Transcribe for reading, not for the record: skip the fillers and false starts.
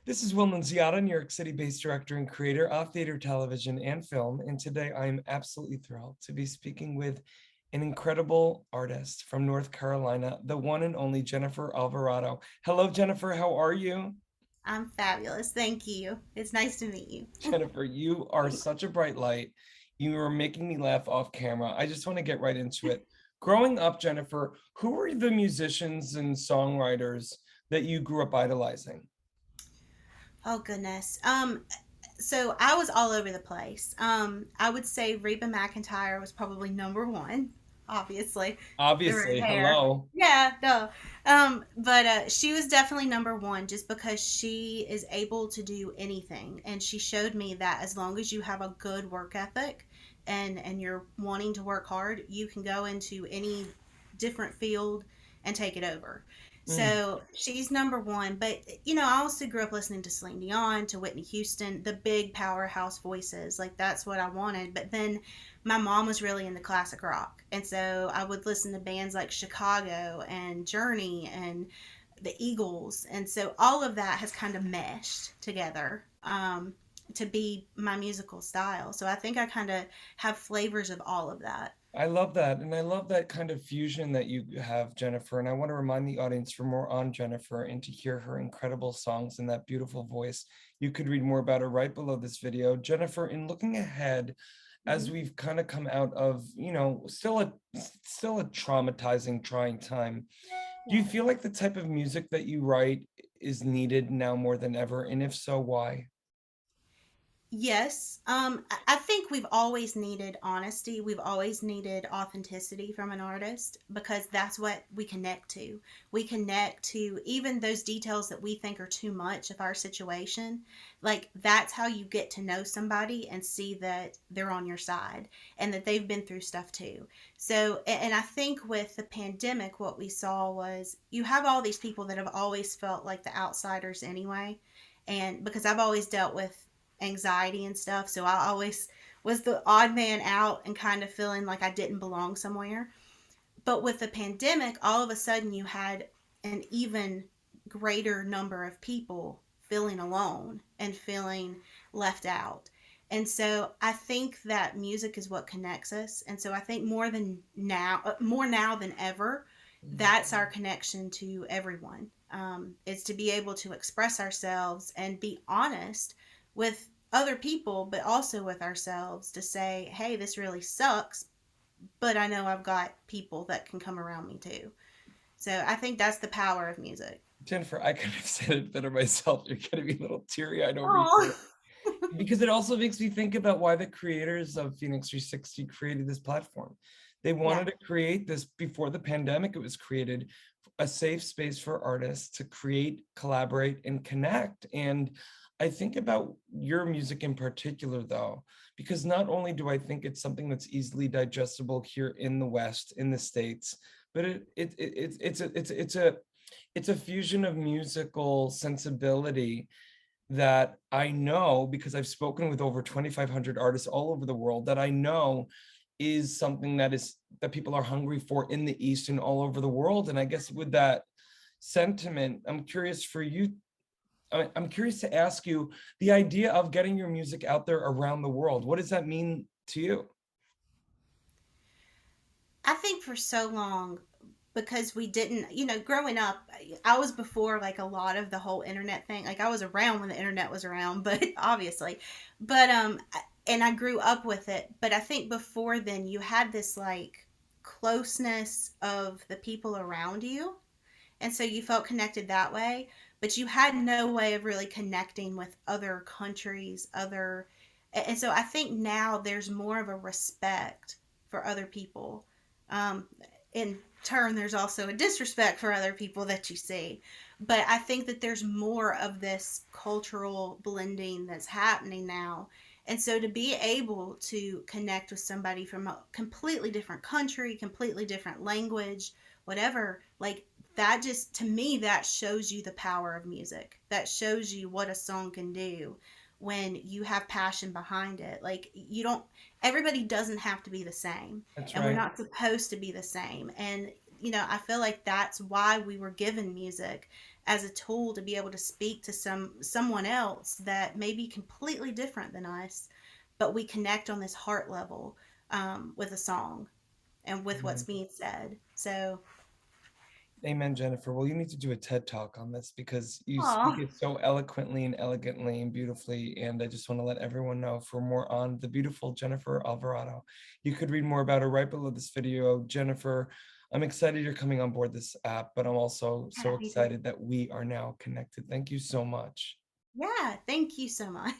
This is Will Nunziata, New York City-based director and creator of theater, television, and film. And today I am absolutely thrilled to be speaking with an incredible artist from North Carolina, the one and only Jennifer Alvarado. Hello, Jennifer. How are you? I'm fabulous. Thank you. It's nice to meet you. Jennifer, you are such a bright light. You are making me laugh off camera. I just want to get right into it. Growing up, Jennifer, who were the musicians and songwriters that you grew up idolizing? Oh goodness. So I was all over the place. I would say Reba McEntire was probably number one, obviously. The red Obviously, hair. hello. Yeah, no. But she was definitely number one just because she is able to do anything. And she showed me that as long as you have a good work ethic and you're wanting to work hard, you can go into any different field and take it over. Mm. So she's number one. But, I also grew up listening to Celine Dion, to Whitney Houston, the big powerhouse voices. Like, that's what I wanted. But then my mom was really into classic rock. And so I would listen to bands like Chicago and Journey and the Eagles. And so all of that has kind of meshed together. To be my musical style. So I think I kind of have flavors of all of that. I love that. And I love that kind of fusion that you have, Jennifer. And I want to remind the audience for more on Jennifer and to hear her incredible songs and that beautiful voice. You could read more about her right below this video. Jennifer, in looking ahead, as Hmm. we've kind of come out of, still a traumatizing, trying time, do you Yeah. feel like the type of music that you write is needed now more than ever? And if so, why? Yes. I think we've always needed honesty. We've always needed authenticity from an artist because that's what we connect to. We connect to even those details that we think are too much of our situation. Like, that's how you get to know somebody and see that they're on your side and that they've been through stuff too. So, and I think with the pandemic, what we saw was you have all these people that have always felt like the outsiders anyway. And because I've always dealt with anxiety and stuff. So I always was the odd man out and kind of feeling like I didn't belong somewhere. But with the pandemic, all of a sudden you had an even greater number of people feeling alone and feeling left out. And so I think that music is what connects us. And so I think more now than ever, that's our connection to everyone. Is to be able to express ourselves and be honest with other people, but also with ourselves to say, hey, this really sucks, but I know I've got people that can come around me too. So I think that's the power of music. Jennifer, I could have said it better myself. You're going to be a little teary-eyed over Oh, here. Because it also makes me think about why the creators of Phoenix 360 created this platform. They yeah. wanted to create this before the pandemic. It was created a safe space for artists to create, collaborate, and connect. And I think about your music in particular, though, because not only do I think it's something that's easily digestible here in the West, in the States, but it's a fusion of musical sensibility that I know, because I've spoken with over 2,500 artists all over the world, that I know is something that people are hungry for in the East and all over the world. And I guess with that sentiment, I'm curious for you. I'm curious to ask you the idea of getting your music out there around the world. What does that mean to you? I think for so long, because we didn't, growing up, I was before like a lot of the whole internet thing. Like, I was around when the internet was around, but obviously, but, and I grew up with it. But I think before then, you had this like closeness of the people around you. And so you felt connected that way, but you had no way of really connecting with other countries, and so I think now there's more of a respect for other people. Um, in turn, there's also a disrespect for other people that you see. But I think that there's more of this cultural blending that's happening now. And so to be able to connect with somebody from a completely different country, completely different language, whatever, like, that just, to me, that shows you the power of music. That shows you what a song can do when you have passion behind it. Like, you don't, everybody doesn't have to be the same, That's and we're right. not supposed to be the same. And I feel like that's why we were given music as a tool to be able to speak to someone else that may be completely different than us, but we connect on this heart level with a song and with what's Amen. being said. So, Amen, Jennifer. Well, you need to do a TED talk on this because you speak oh, it so eloquently and elegantly and beautifully. And I just want to let everyone know, for more on the beautiful Jennifer Alvarado, you could read more about her right below this video. Jennifer, I'm excited you're coming on board this app, but I'm also so me too. excited that we are now connected. Thank you so much. Yeah, thank you so much.